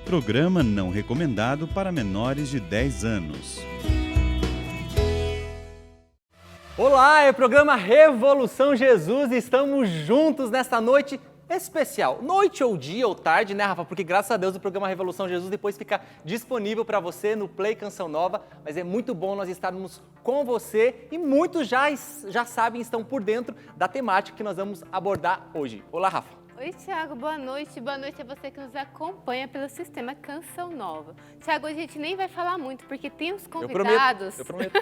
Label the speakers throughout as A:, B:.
A: Programa não recomendado para menores de 10 anos.
B: Olá, é o programa Revolução Jesus, estamos juntos nesta noite especial. Noite ou dia ou tarde, né, Rafa? Porque graças a Deus o programa Revolução Jesus depois fica disponível para você no Play Canção Nova, mas é muito bom nós estarmos com você e muitos já sabem, estão por dentro da temática que nós vamos abordar hoje. Olá, Rafa.
C: Oi, Thiago, boa noite. Boa noite a você que nos acompanha pelo sistema Canção Nova. Thiago, hoje a gente nem vai falar muito, porque tem os convidados
B: Eu prometo.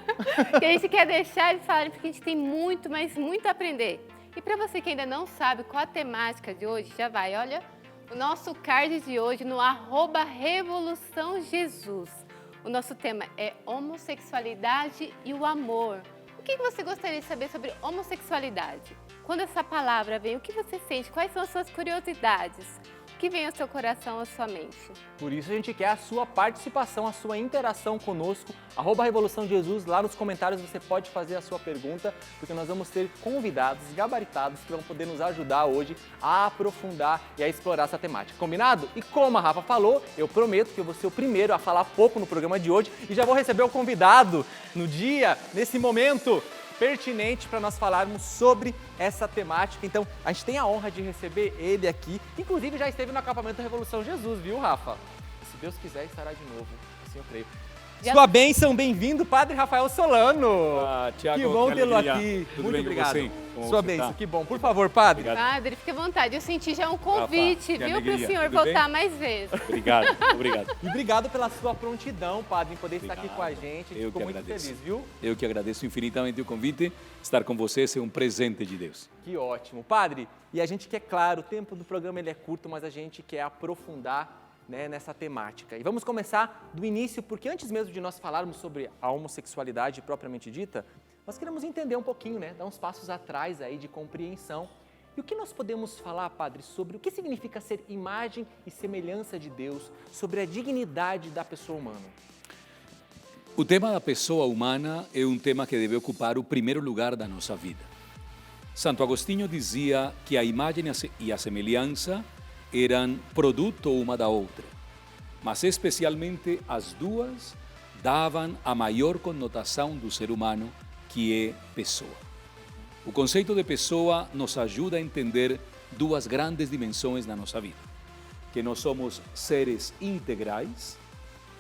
C: que a gente quer deixar eles falarem, porque a gente tem muito, mas muito a aprender. E para você que ainda não sabe qual a temática de hoje, já vai, olha, o nosso card de hoje no @Revolução Jesus. O nosso tema é homossexualidade e o amor. O que você gostaria de saber sobre homossexualidade? Quando essa palavra vem, o que você sente? Quais são as suas curiosidades? O que vem ao seu coração, à sua mente?
B: Por isso a gente quer a sua participação, a sua interação conosco, @Revolução Jesus, lá nos comentários você pode fazer a sua pergunta, porque nós vamos ter convidados gabaritados que vão poder nos ajudar hoje a aprofundar e a explorar essa temática. Combinado? E como a Rafa falou, eu prometo que eu vou ser o primeiro a falar pouco no programa de hoje e já vou receber o convidado no dia, nesse momento pertinente para nós falarmos sobre essa temática. Então, a gente tem a honra de receber ele aqui. Inclusive, já esteve no acampamento da Revolução Jesus, viu, Rafa? E se Deus quiser, estará de novo. Assim eu creio. Sua bênção, bem-vindo, Padre Rafael Solano.
D: Tiago,
B: que bom tê-lo aqui.
D: Tudo
B: Muito
D: bem
B: obrigado.
D: com você? Como
B: Sua
D: você
B: bênção,
D: tá?
B: que bom. Por favor, Padre.
D: Obrigado.
C: Padre, fique à vontade. Eu senti já um convite,
D: Rafa, que
C: viu, para o
D: alegria.
C: senhor
D: Tudo
C: voltar
D: bem?
C: mais vezes.
D: Obrigado, obrigado.
B: E obrigado pela sua prontidão, Padre, em poder estar aqui
D: Obrigado.
B: com a gente.
D: Eu
B: Fico
D: que
B: muito
D: agradeço.
B: feliz, viu?
D: Eu que agradeço infinitamente o convite. Estar com vocês é um presente de Deus.
B: Que ótimo. Padre, e a gente quer, claro, o tempo do programa ele é curto, mas a gente quer aprofundar, né, nessa temática. E vamos começar do início, porque antes mesmo de nós falarmos sobre a homossexualidade propriamente dita, nós queremos entender um pouquinho, né, dar uns passos atrás aí de compreensão. E o que nós podemos falar, Padre, sobre o que significa ser imagem e semelhança de Deus, sobre a dignidade da pessoa humana?
D: O tema da pessoa humana é um tema que deve ocupar o primeiro lugar da nossa vida. Santo Agostinho dizia que a imagem e a semelhança eram produto uma da outra, mas especialmente as duas davam a maior conotação do ser humano, que é pessoa. O conceito de pessoa nos ajuda a entender duas grandes dimensões na nossa vida, que nós somos seres integrais,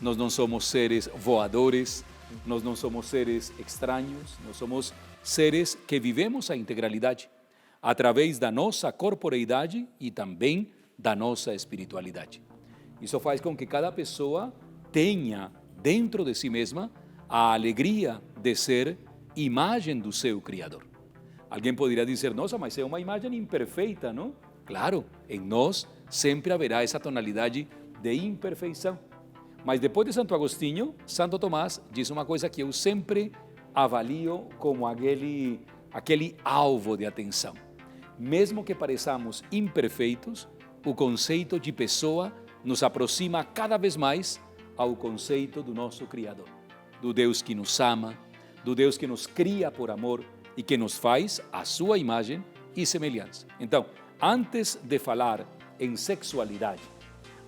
D: nós não somos seres voadores, nós não somos seres estranhos, nós somos seres que vivemos a integralidade através da nossa corporeidade e também da nossa espiritualidade. Isso faz com que cada pessoa tenha dentro de si mesma a alegria de ser imagem do seu Criador. Alguém poderia dizer, nossa, mas é uma imagem imperfeita, não? Claro, em nós sempre haverá essa tonalidade de imperfeição. Mas depois de Santo Agostinho, Santo Tomás diz uma coisa que eu sempre avalio como aquele alvo de atenção. Mesmo que pareçamos imperfeitos, o conceito de pessoa nos aproxima cada vez mais ao conceito do nosso Criador, do Deus que nos ama, do Deus que nos cria por amor e que nos faz a sua imagem e semelhança. Então, antes de falar em sexualidade,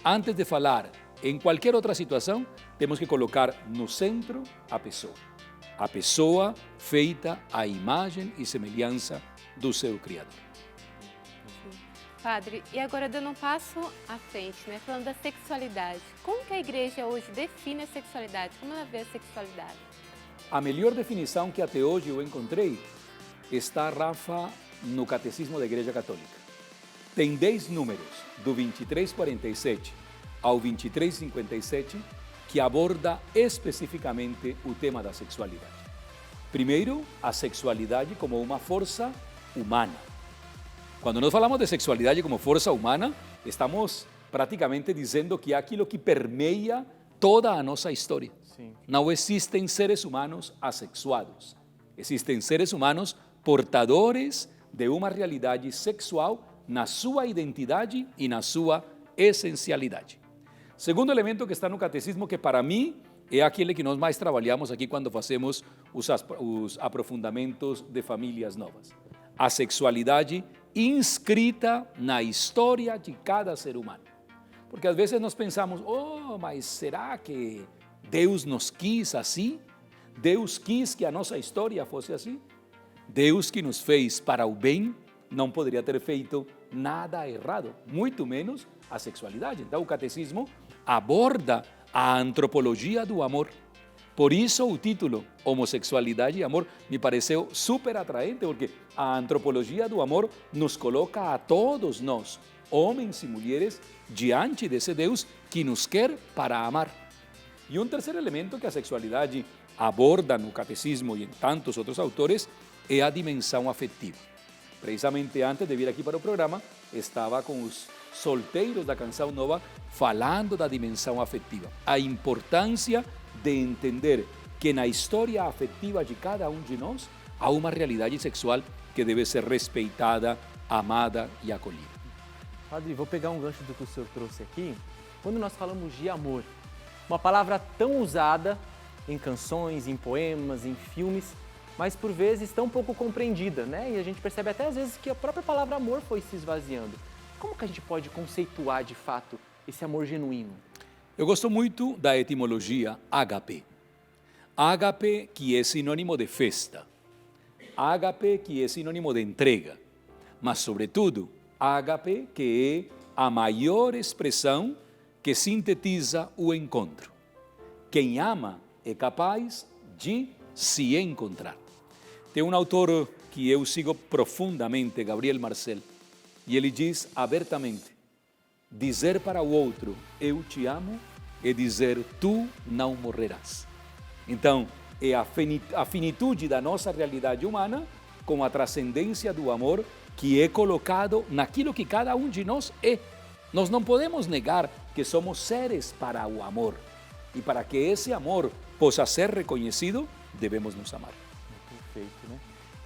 D: antes de falar em qualquer outra situação, temos que colocar no centro a pessoa feita à imagem e semelhança do seu Criador.
C: Padre, e agora dando um passo à frente, né, falando da sexualidade. Como que a igreja hoje define a sexualidade? Como ela vê a sexualidade?
D: A melhor definição que até hoje eu encontrei está, Rafa, no Catecismo da Igreja Católica. Tem 10 números, do 2347 ao 2357, que aborda especificamente o tema da sexualidade. Primeiro, a sexualidade como uma força humana. Quando nós falamos de sexualidade como força humana, estamos praticamente dizendo que é aquilo que permeia toda a nossa história.
B: Sim.
D: Não existem seres humanos assexuados. Existem seres humanos portadores de uma realidade sexual na sua identidade e na sua essencialidade. Segundo elemento que está no catecismo, que para mim é aquele que nós mais trabalhamos aqui quando fazemos os aprofundamentos de famílias novas. A sexualidade inscrita na história de cada ser humano. Porque às vezes nós pensamos, oh, mas será que Deus nos quis assim? Deus quis que a nossa história fosse assim? Deus que nos fez para o bem não poderia ter feito nada errado, muito menos a sexualidade. Então o catecismo aborda a antropologia do amor. Por isso o título, Homossexualidade e Amor, me pareceu super atraente, porque a antropologia do amor nos coloca a todos nós, homens e mulheres, diante desse Deus que nos quer para amar. E um terceiro elemento que a sexualidade aborda no catecismo e em tantos outros autores é a dimensão afetiva. Precisamente antes de vir aqui para o programa, estava com os solteiros da Canção Nova falando da dimensão afetiva, a importância de entender que na história afetiva de cada um de nós há uma realidade sexual que deve ser respeitada, amada e acolhida.
B: Padre, vou pegar um gancho do que o senhor trouxe aqui. Quando nós falamos de amor, uma palavra tão usada em canções, em poemas, em filmes, mas por vezes tão pouco compreendida, né? E a gente percebe até às vezes que a própria palavra amor foi se esvaziando. Como que a gente pode conceituar de fato esse amor genuíno?
D: Eu gosto muito da etimologia ágape. Ágape, que é sinônimo de festa. Ágape, que é sinônimo de entrega. Mas, sobretudo, ágape, que é a maior expressão que sintetiza o encontro. Quem ama é capaz de se encontrar. Tem um autor que eu sigo profundamente, Gabriel Marcel, e ele diz abertamente: dizer para o outro, eu te amo, é dizer, tu não morrerás. Então, é a finitude da nossa realidade humana com a transcendência do amor que é colocado naquilo que cada um de nós é. Nós não podemos negar que somos seres para o amor. E para que esse amor possa ser reconhecido, devemos nos amar.
B: Perfeito, né?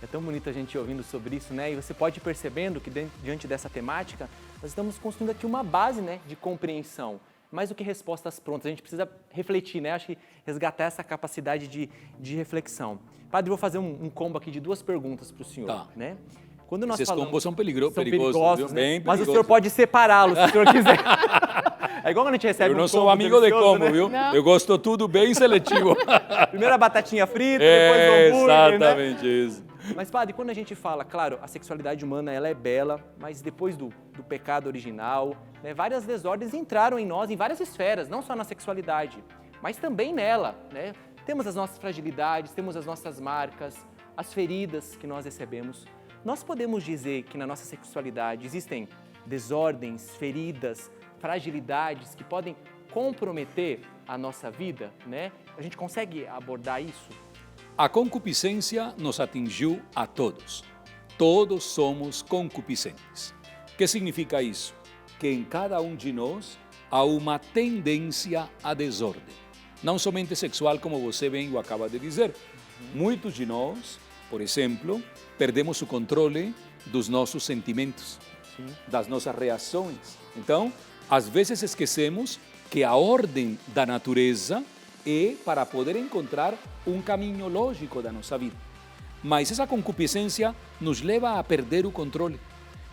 B: É tão bonito a gente ouvindo sobre isso, né? E você pode ir percebendo que diante dessa temática, nós estamos construindo aqui uma base, né, de compreensão. Mais do que respostas prontas, a gente precisa refletir, né? Acho que resgatar essa capacidade de reflexão. Padre, vou fazer um combo aqui de duas perguntas para o senhor,
D: Tá.
B: né? Quando nós
D: Esses
B: falamos,
D: combos são perigosos,
B: perigosos,
D: viu?
B: né?
D: Bem
B: Mas o
D: perigosos.
B: senhor pode separá-los, se o senhor quiser. É igual quando a gente recebe
D: Eu não
B: um
D: sou
B: combo
D: amigo de
B: delicioso,
D: combo,
B: né?
D: viu?
C: Não.
D: Eu gosto tudo bem seletivo.
B: Primeiro a batatinha frita, depois o hambúrguer, né?
D: Exatamente isso.
B: Mas, padre, quando a gente fala, claro, a sexualidade humana ela é bela, mas depois do pecado original, né, várias desordens entraram em nós, em várias esferas, não só na sexualidade, mas também nela, né? Temos as nossas fragilidades, temos as nossas marcas, as feridas que nós recebemos. Nós podemos dizer que na nossa sexualidade existem desordens, feridas, fragilidades que podem comprometer a nossa vida, né? A gente consegue abordar isso?
D: A concupiscência nos atingiu a todos. Todos somos concupiscentes. O que significa isso? Que em cada um de nós há uma tendência à desordem. Não somente sexual, como você bem o acaba de dizer. Muitos de nós, por exemplo, perdemos o controle dos nossos sentimentos, das nossas reações. Então, às vezes esquecemos que a ordem da natureza é para poder encontrar um caminho lógico da nossa vida. Mas essa concupiscência nos leva a perder o controle.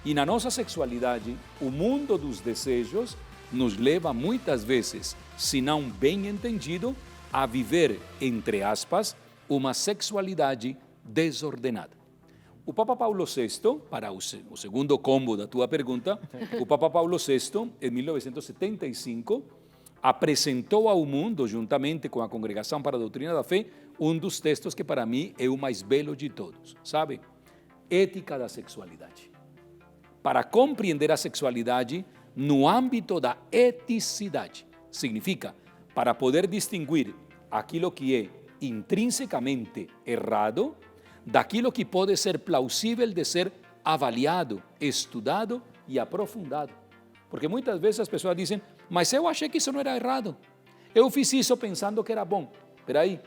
D: E na nossa sexualidade, o mundo dos desejos nos leva muitas vezes, se não bem entendido, a viver, entre aspas, uma sexualidade desordenada. O Papa Paulo VI, para o segundo combo da tua pergunta, o Papa Paulo VI, em 1975, apresentou ao mundo, juntamente com a Congregação para a Doutrina da Fé, um dos textos que para mim é o mais belo de todos, sabe? Ética da sexualidade. Para compreender a sexualidade no âmbito da eticidade, significa para poder distinguir aquilo que é intrinsecamente errado daquilo que pode ser plausível de ser avaliado, estudado e aprofundado. Porque muitas vezes as pessoas dizem, mas eu achei que isso não era errado. Eu fiz isso pensando que era bom. Espera aí,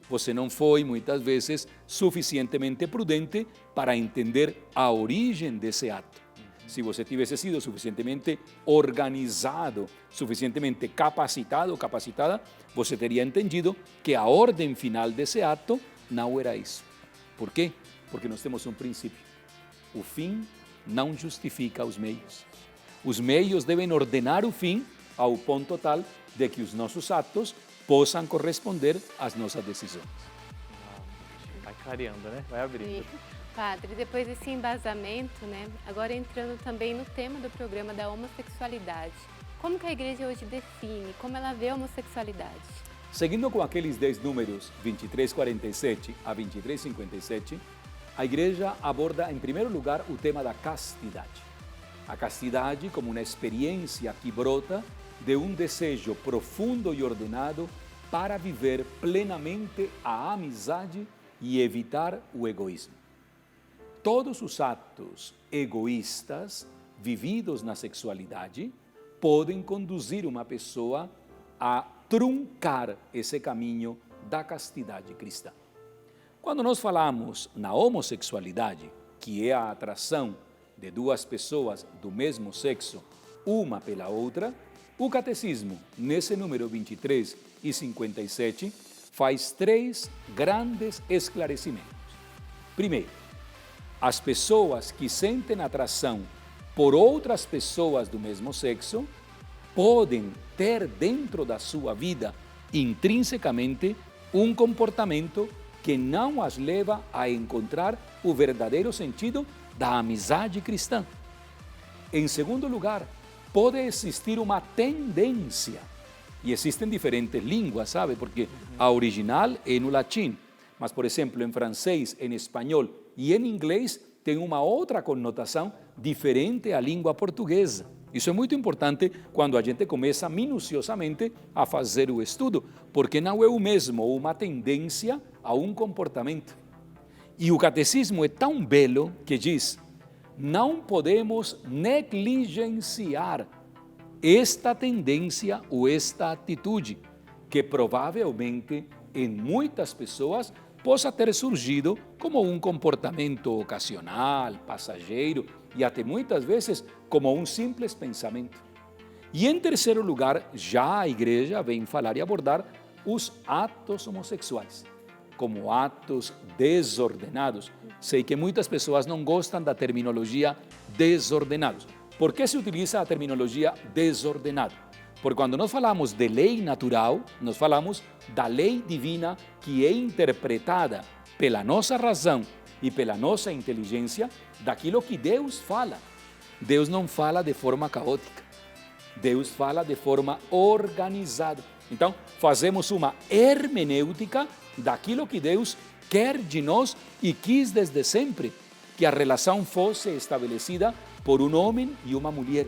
D: você não foi muitas vezes suficientemente prudente para entender a origem desse ato. Se você tivesse sido suficientemente organizado, suficientemente capacitado ou capacitada, você teria entendido que a ordem final desse ato não era isso. Por quê? Porque nós temos um princípio. O fim não justifica os meios. Os meios devem ordenar o fim ao ponto tal de que os nossos atos possam corresponder às nossas decisões.
B: Vai clareando, né? Vai abrindo.
C: E, padre, depois desse embasamento, né? Agora entrando também no tema do programa da homossexualidade. Como que a igreja hoje define, como ela vê a homossexualidade?
D: Seguindo com aqueles 10 números, 23:47 a 23:57, a igreja aborda, em primeiro lugar, o tema da castidade. A castidade como uma experiência que brota de um desejo profundo e ordenado para viver plenamente a amizade e evitar o egoísmo. Todos os atos egoístas vividos na sexualidade podem conduzir uma pessoa a truncar esse caminho da castidade cristã. Quando nós falamos na homossexualidade, que é a atração de duas pessoas do mesmo sexo, uma pela outra, o catecismo, nesse número 23 e 57, faz 3 grandes esclarecimentos. Primeiro, as pessoas que sentem atração por outras pessoas do mesmo sexo podem ter dentro da sua vida, intrinsecamente, um comportamento que não as leva a encontrar o verdadeiro sentido da amizade cristã. Em segundo lugar, pode existir uma tendência, e existem diferentes línguas, sabe? Porque a original é no latim, mas, por exemplo, em francês, em espanhol e em inglês tem uma outra conotação diferente à língua portuguesa. Isso é muito importante quando a gente começa minuciosamente a fazer o estudo, porque não é o mesmo uma tendência a um comportamento. E o catecismo é tão belo que diz: não podemos negligenciar esta tendência ou esta atitude, que provavelmente em muitas pessoas possa ter surgido como um comportamento ocasional, passageiro e até muitas vezes como um simples pensamento. E em terceiro lugar, já a igreja vem falar e abordar os atos homossexuais, como atos desordenados. Sei que muitas pessoas não gostam da terminologia desordenados. Por que se utiliza a terminologia desordenado? Porque quando nós falamos de lei natural, nós falamos da lei divina que é interpretada pela nossa razão e pela nossa inteligência daquilo que Deus fala. Deus não fala de forma caótica. Deus fala de forma organizada. Então, fazemos uma hermenêutica daquilo que Deus quer de nós e quis desde sempre, que a relação fosse estabelecida por um homem e uma mulher,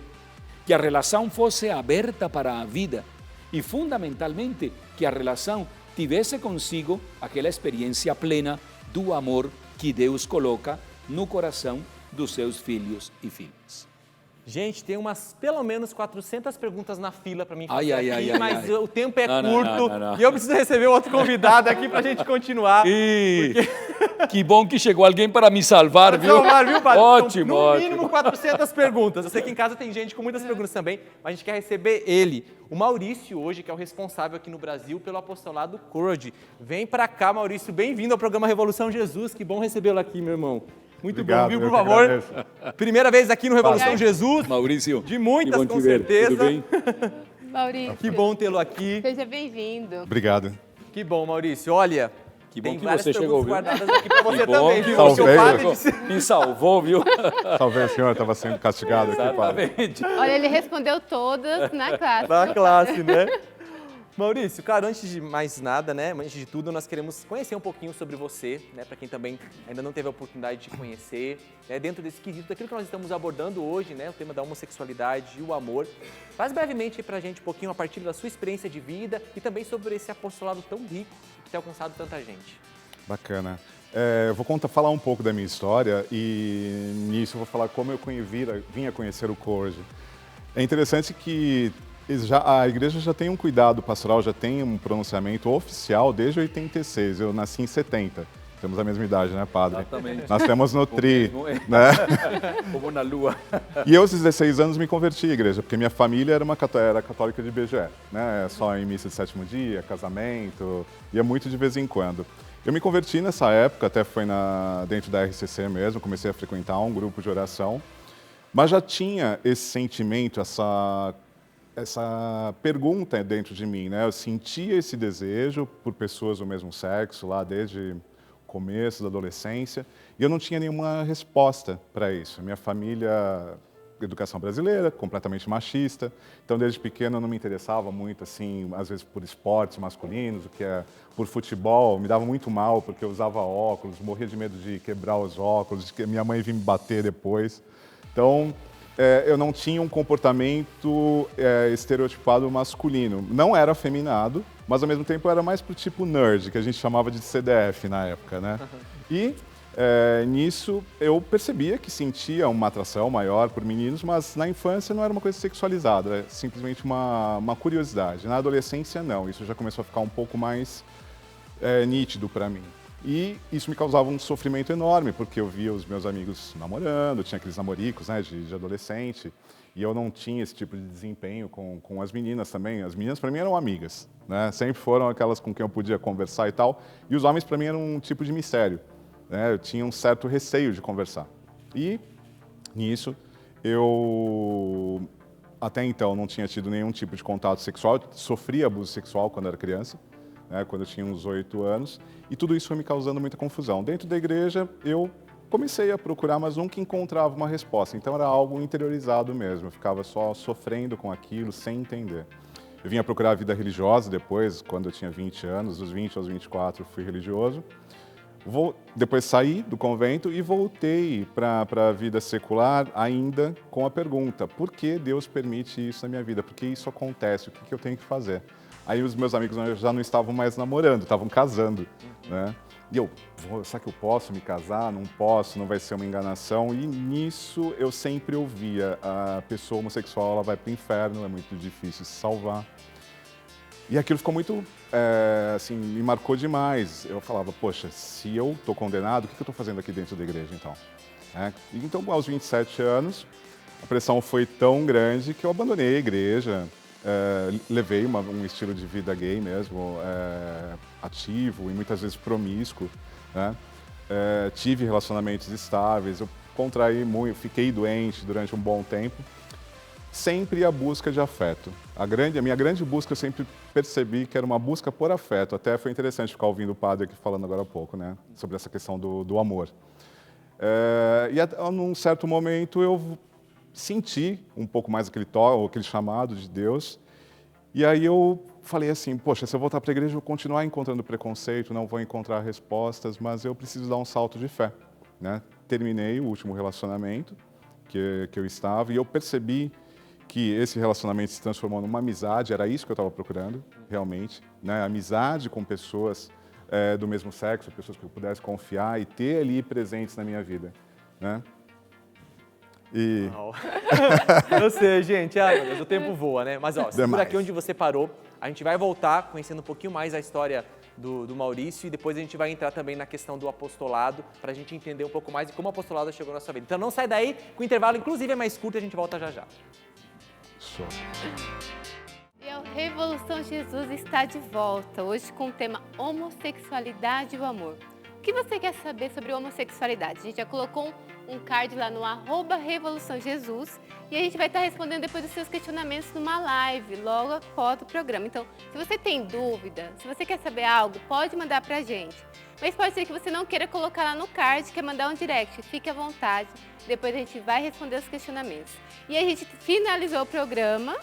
D: que a relação fosse aberta para a vida e, fundamentalmente, que a relação tivesse consigo aquela experiência plena do amor que Deus coloca no coração dos seus filhos e filhas.
B: Gente, tem pelo menos 400 perguntas na fila para mim
D: Ai,
B: fazer
D: ai,
B: aqui,
D: ai,
B: mas
D: ai.
B: o tempo é
D: Não,
B: curto
D: não.
B: e eu preciso receber outro convidado aqui para a gente continuar.
D: Que bom que chegou alguém para me salvar, viu?
B: Salvar, viu, padre?
D: Ótimo,
B: No
D: ótimo.
B: mínimo 400 perguntas. Eu sei que em casa tem gente com muitas perguntas também, mas a gente quer receber ele, o Maurício hoje, que é o responsável aqui no Brasil pelo apostolado Courage. Vem para cá, Maurício, bem-vindo ao programa Revolução Jesus. Que bom recebê-lo aqui, meu irmão. Muito
E: Obrigado,
B: bom, viu?
E: eu
B: Por
E: que
B: favor.
E: agradeço.
B: Primeira vez aqui no Revolução Jesus.
D: Maurício,
B: De muitas,
D: que bom
B: com
D: te ver.
B: certeza.
D: Tudo bem?
C: Maurício,
B: Que bom tê-lo aqui.
C: seja bem-vindo.
E: Obrigado.
B: Que bom, Maurício. Olha,
D: Que bom
B: tem
D: que
B: várias
D: você
B: perguntas
D: chegou, viu?
B: guardadas aqui para você
D: Que bom
B: também,
D: que
B: viu?
E: você
B: O seu
E: veio.
B: padre disse...
D: Me salvou, viu?
E: Salve, senhor, estava sendo castigado aqui, padre.
D: Exatamente.
C: Olha, ele respondeu todas na classe.
B: Da classe, né? Maurício, cara, antes de mais nada, né, antes de tudo, nós queremos conhecer um pouquinho sobre você, né, para quem também ainda não teve a oportunidade de conhecer, né, dentro desse quesito, daquilo que nós estamos abordando hoje, né, o tema da homossexualidade e o amor. Faz brevemente aí pra gente um pouquinho a partir da sua experiência de vida e também sobre esse apostolado tão rico que tem alcançado tanta gente.
E: Bacana. Eu vou falar um pouco da minha história e nisso eu vou falar como eu vim a conhecer o Courage. É interessante que a igreja já tem um cuidado pastoral, já tem um pronunciamento oficial desde 86. Eu nasci em 70. Temos a mesma idade, né, padre?
D: Exatamente.
E: Nós temos no TRI,
D: mesmo,
E: né?
D: Como na lua.
E: E eu, aos 16 anos, me converti à igreja, porque minha família era católica de BGE, né? Só em missa de sétimo dia, casamento, ia muito de vez em quando. Eu me converti nessa época, até foi dentro da RCC mesmo, comecei a frequentar um grupo de oração, mas já tinha esse sentimento, essa pergunta dentro de mim, né? Eu sentia esse desejo por pessoas do mesmo sexo lá desde o começo da adolescência e eu não tinha nenhuma resposta para isso. Minha família, educação brasileira, completamente machista, então desde pequeno eu não me interessava muito, assim, às vezes por esportes masculinos, o que é por futebol, me dava muito mal porque eu usava óculos, morria de medo de quebrar os óculos, de que minha mãe vinha me bater depois. Então, eu não tinha um comportamento estereotipado masculino. Não era afeminado, mas ao mesmo tempo era mais pro tipo nerd, que a gente chamava de CDF na época, né? E nisso eu percebia que sentia uma atração maior por meninos, mas na infância não era uma coisa sexualizada, era simplesmente uma curiosidade. Na adolescência não, isso já começou a ficar um pouco mais nítido para mim. E isso me causava um sofrimento enorme, porque eu via os meus amigos namorando, tinha aqueles namoricos, né, de adolescente, e eu não tinha esse tipo de desempenho com as meninas também. As meninas, para mim, eram amigas, né, sempre foram aquelas com quem eu podia conversar e tal, e os homens, para mim, eram um tipo de mistério, né, eu tinha um certo receio de conversar. E, nisso, eu, até então, não tinha tido nenhum tipo de contato sexual, sofri abuso sexual quando era criança, quando eu tinha uns 8 anos, e tudo isso foi me causando muita confusão. Dentro da igreja, eu comecei a procurar, mas nunca encontrava uma resposta, então era algo interiorizado mesmo, eu ficava só sofrendo com aquilo, sem entender. Eu vinha procurar a vida religiosa depois, quando eu tinha 20 anos, dos 20 aos 24 eu fui religioso. Depois saí do convento e voltei para a vida secular ainda com a pergunta, por que Deus permite isso na minha vida? Por que isso acontece? O que eu tenho que fazer? Aí os meus amigos já não estavam mais namorando, estavam casando, né? E eu, será que eu posso me casar? Não posso, não vai ser uma enganação? E nisso eu sempre ouvia, a pessoa homossexual ela vai para o inferno, é muito difícil se salvar. E aquilo ficou muito, assim, me marcou demais. Eu falava, poxa, se eu estou condenado, o que eu estou fazendo aqui dentro da igreja então? Então, aos 27 anos, a pressão foi tão grande que eu abandonei a igreja. Levei um estilo de vida gay mesmo, ativo e muitas vezes promíscuo, né? Tive relacionamentos estáveis, eu contraí muito, fiquei doente durante um bom tempo, sempre a busca de afeto. A minha grande busca eu sempre percebi que era uma busca por afeto, até foi interessante ficar ouvindo o padre aqui falando agora há pouco, né? Sobre essa questão do amor. E num certo momento eu senti um pouco mais aquele chamado de Deus. E aí eu falei assim, poxa, se eu voltar para a igreja eu vou continuar encontrando preconceito, não vou encontrar respostas, mas eu preciso dar um salto de fé, né? Terminei o último relacionamento que eu estava e eu percebi que esse relacionamento se transformou numa amizade, era isso que eu estava procurando, realmente, né? Amizade com pessoas do mesmo sexo, pessoas que eu pudesse confiar e ter ali presentes na minha vida, né? E...
B: Eu sei, gente, meu Deus, o tempo voa, né? Mas, segura aqui onde você parou. A gente vai voltar conhecendo um pouquinho mais a história do Maurício e depois a gente vai entrar também na questão do apostolado para a gente entender um pouco mais de como o apostolado chegou na nossa vida. Então não sai daí, que o intervalo inclusive é mais curto e a gente volta já já.
E: Show.
C: E a Revolução Jesus está de volta, hoje com o tema homossexualidade e o amor. O que você quer saber sobre homossexualidade? A gente já colocou um card lá no @Revolução Jesus e a gente vai estar respondendo depois dos seus questionamentos numa live, logo após o programa. Então, se você tem dúvida, se você quer saber algo, pode mandar pra gente. Mas pode ser que você não queira colocar lá no card, quer mandar um direct, fique à vontade. Depois a gente vai responder os questionamentos. E a gente finalizou o programa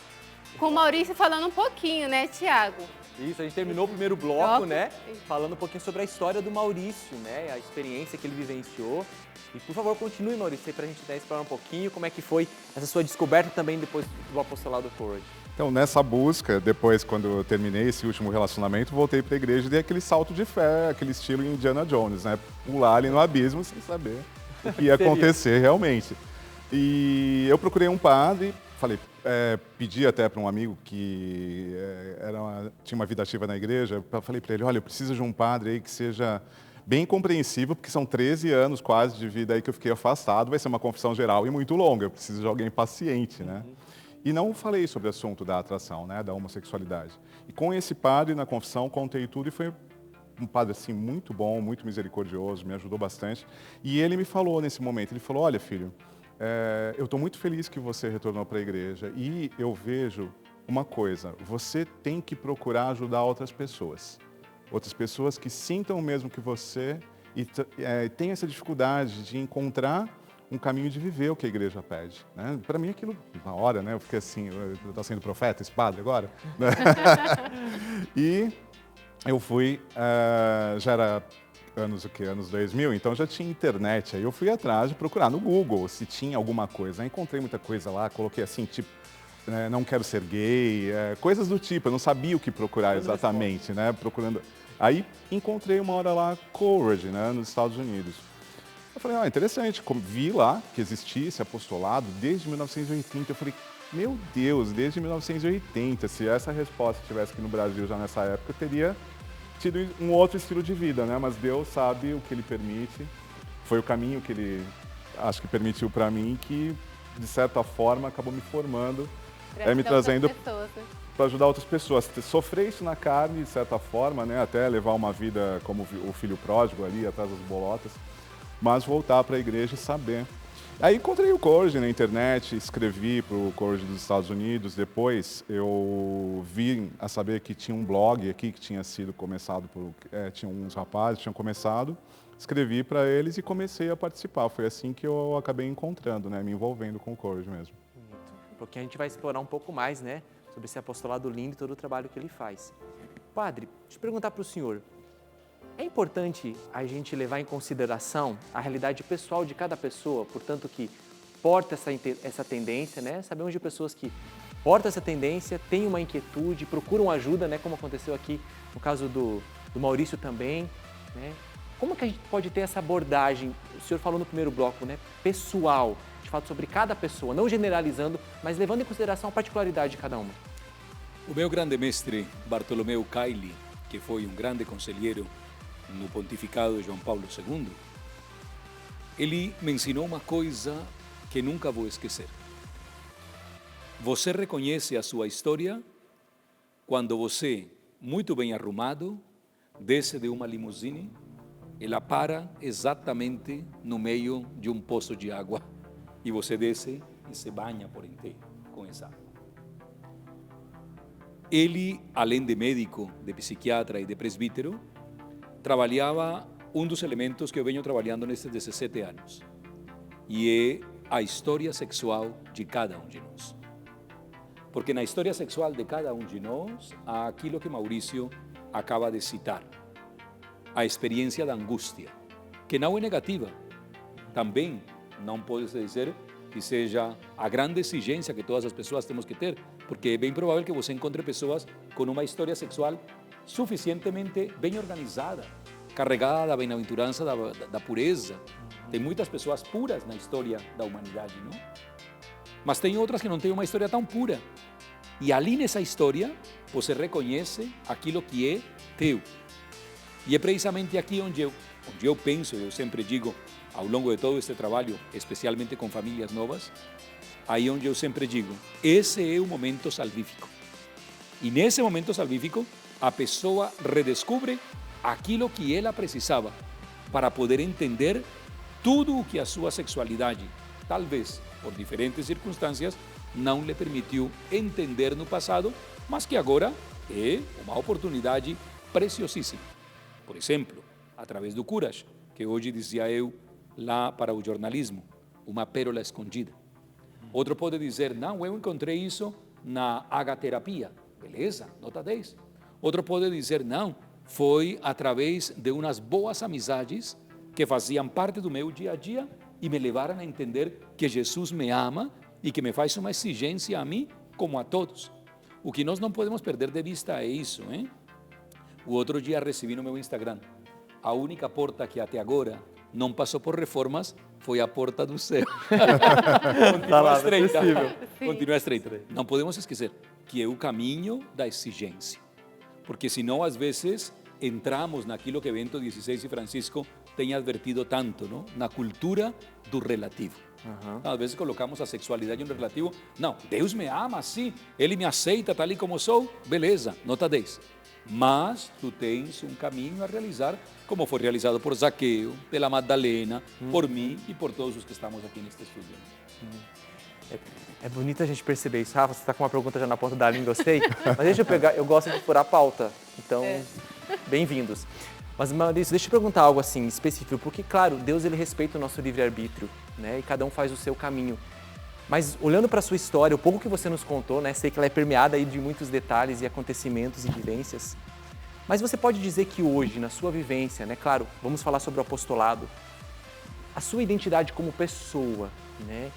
C: com o Maurício falando um pouquinho, né, Tiago?
B: Isso, a gente terminou o primeiro bloco, né? Falando um pouquinho sobre a história do Maurício, né? A experiência que ele vivenciou. E, por favor, continue, Maurício, para a gente explorar um pouquinho como é que foi essa sua descoberta também depois do apostolado Courage.
E: Então, nessa busca, depois, quando eu terminei esse último relacionamento, voltei para a igreja e dei aquele salto de fé, aquele estilo Indiana Jones, né? Pular ali no abismo sem saber o que ia acontecer realmente. E eu procurei um padre, pedi até para um amigo que tinha uma vida ativa na igreja, falei para ele, olha, eu preciso de um padre aí que seja bem compreensível, porque são 13 anos quase de vida aí que eu fiquei afastado, vai ser uma confissão geral e muito longa, eu preciso de alguém paciente, né? E não falei sobre o assunto da atração, né, da homossexualidade. E com esse padre na confissão contei tudo e foi um padre assim muito bom, muito misericordioso, me ajudou bastante. E ele me falou nesse momento, ele falou, olha filho, eu estou muito feliz que você retornou para a igreja e eu vejo uma coisa, você tem que procurar ajudar outras pessoas que sintam o mesmo que você e tem essa dificuldade de encontrar um caminho de viver o que a igreja pede. Né? Para mim, aquilo, na hora, né? Eu fiquei assim, eu estou sendo profeta, esse padre agora? Né? E eu fui, já era anos 2000, então já tinha internet. Aí eu fui atrás de procurar no Google se tinha alguma coisa. Aí encontrei muita coisa lá, coloquei assim, tipo, não quero ser gay, coisas do tipo. Eu não sabia o que procurar exatamente, né? Procurando. Aí encontrei uma hora lá Courage, né, nos Estados Unidos. Eu falei, interessante, vi lá que existia esse apostolado desde 1980. Eu falei, meu Deus, desde 1980, se essa resposta estivesse aqui no Brasil já nessa época, eu teria tido um outro estilo de vida, né? Mas Deus sabe o que Ele permite. Foi o caminho que Ele, acho que permitiu para mim, que de certa forma acabou me formando, me trazendo para ajudar outras pessoas. Sofrer isso na carne, de certa forma, né? Até levar uma vida como o filho pródigo ali, atrás das bolotas. Mas voltar para a igreja e saber. Aí encontrei o Courage na internet, escrevi para o Courage dos Estados Unidos. Depois eu vim a saber que tinha um blog aqui que tinha sido começado por... tinha uns rapazes que tinham começado. Escrevi para eles e comecei a participar. Foi assim que eu acabei encontrando, né, me envolvendo com o Courage mesmo.
B: Porque a gente vai explorar um pouco mais, né, sobre esse apostolado lindo e todo o trabalho que ele faz. Padre, deixa eu perguntar para o senhor. É importante a gente levar em consideração a realidade pessoal de cada pessoa, portanto que porta essa tendência, né? Sabemos de pessoas que portam essa tendência, têm uma inquietude, procuram ajuda, né? Como aconteceu aqui no caso do Maurício também, né? Como que a gente pode ter essa abordagem, o senhor falou no primeiro bloco, né? Pessoal, de fato sobre cada pessoa, não generalizando, mas levando em consideração a particularidade de cada uma.
D: O meu grande mestre, Bartolomeu Caili, que foi um grande conselheiro no pontificado de João Paulo II, ele me ensinou uma coisa que nunca vou esquecer. Você reconhece a sua história quando você, muito bem arrumado, desce de uma limusine, ela para exatamente no meio de um poço de água e você desce e se banha por inteiro com essa água. Ele, além de médico, de psiquiatra e de presbítero, trabalhava dos elementos que eu venho trabalhando nestes 17 anos, e é a história sexual de cada de nós. Porque na história sexual de cada de nós há aquilo que Maurício acaba de citar, a experiência da angústia, que não é negativa. Também não pode dizer que seja a grande exigência que todas as pessoas temos que ter, porque é bem provável que você encontre pessoas com uma história sexual suficientemente bem organizada, carregada da bem-aventurança, da pureza. Tem muitas pessoas puras na história da humanidade, não? Mas tem outras que não têm uma história tão pura. E ali nessa história, você reconhece aquilo que é teu. E é precisamente aqui onde eu penso, eu sempre digo, ao longo de todo este trabalho, especialmente com famílias novas, aí onde eu sempre digo, esse é o momento salvífico. E nesse momento salvífico, a pessoa redescobre aquilo que ela precisava para poder entender tudo o que a sua sexualidade, talvez por diferentes circunstâncias, não lhe permitiu entender no passado, mas que agora é uma oportunidade preciosíssima. Por exemplo, através do Courage, que hoje dizia eu lá para o jornalismo, uma pérola escondida. Outro pode dizer, não, eu encontrei isso na agaterapia. Beleza, nota 10. Outro pode dizer, não, foi através de umas boas amizades que faziam parte do meu dia a dia e me levaram a entender que Jesus me ama e que me faz uma exigência a mim como a todos. O que nós não podemos perder de vista é isso, hein? O outro dia recebi no meu Instagram, a única porta que até agora não passou por reformas foi a porta do céu. Continua estreita. Continua estreita. Não podemos esquecer que é o caminho da exigência. Porque senão, às vezes, entramos naquilo que Bento XVI e Francisco têm advertido tanto, não? Na cultura do relativo. Às vezes colocamos a sexualidade em um relativo. Não, Deus me ama, sim. Ele me aceita tal e como sou. Beleza, nota 10. Mas tu tens um caminho a realizar, como foi realizado por Zaqueu, pela Madalena, por mim e por todos os que estamos aqui neste estúdio.
B: É bonito a gente perceber isso. Rafa, você está com uma pergunta já na ponta da língua, eu sei. Mas deixa eu pegar, eu gosto de furar a pauta. Então, bem-vindos. Mas, Maurício, deixa eu perguntar algo assim específico. Porque, claro, Deus ele respeita o nosso livre-arbítrio, né? E cada um faz o seu caminho. Mas, olhando para a sua história, o pouco que você nos contou, né? Sei que ela é permeada aí de muitos detalhes e acontecimentos e vivências. Mas você pode dizer que hoje, na sua vivência, né? Claro, vamos falar sobre o apostolado. A sua identidade como pessoa, né?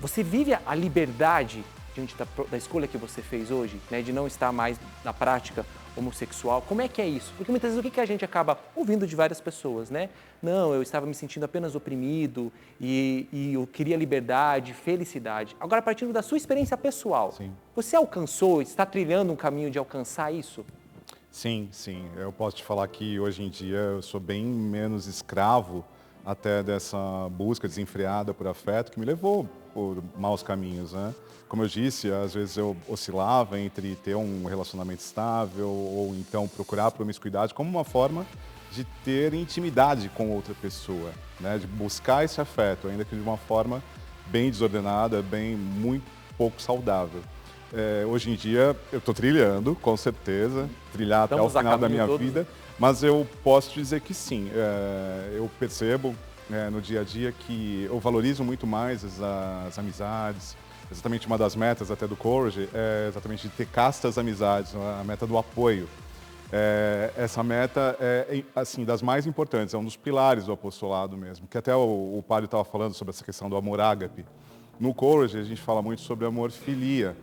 B: Você vive a liberdade diante da escolha que você fez hoje, né? De não estar mais na prática homossexual. Como é que é isso? Porque muitas vezes o que a gente acaba ouvindo de várias pessoas, né? Não, eu estava me sentindo apenas oprimido e eu queria liberdade, felicidade. Agora, partindo da sua experiência pessoal,
E: Sim.
B: você alcançou, está trilhando um caminho de alcançar isso?
E: Sim. Eu posso te falar que hoje em dia eu sou bem menos escravo até dessa busca desenfreada por afeto que me levou por maus caminhos, né? Como eu disse, às vezes eu oscilava entre ter um relacionamento estável ou então procurar promiscuidade como uma forma de ter intimidade com outra pessoa, né? De buscar esse afeto, ainda que de uma forma bem desordenada, muito pouco saudável. Hoje em dia eu estou trilhando, com certeza, trilhar até o final da minha vida, mas eu posso te dizer que sim, eu percebo no dia a dia que eu valorizo muito mais as amizades. Exatamente uma das metas até do Courage é exatamente de ter castas amizades, a meta do apoio. Essa meta é assim, das mais importantes, é um dos pilares do apostolado mesmo, que até o padre estava falando sobre essa questão do amor ágape. No Courage a gente fala muito sobre amor filia,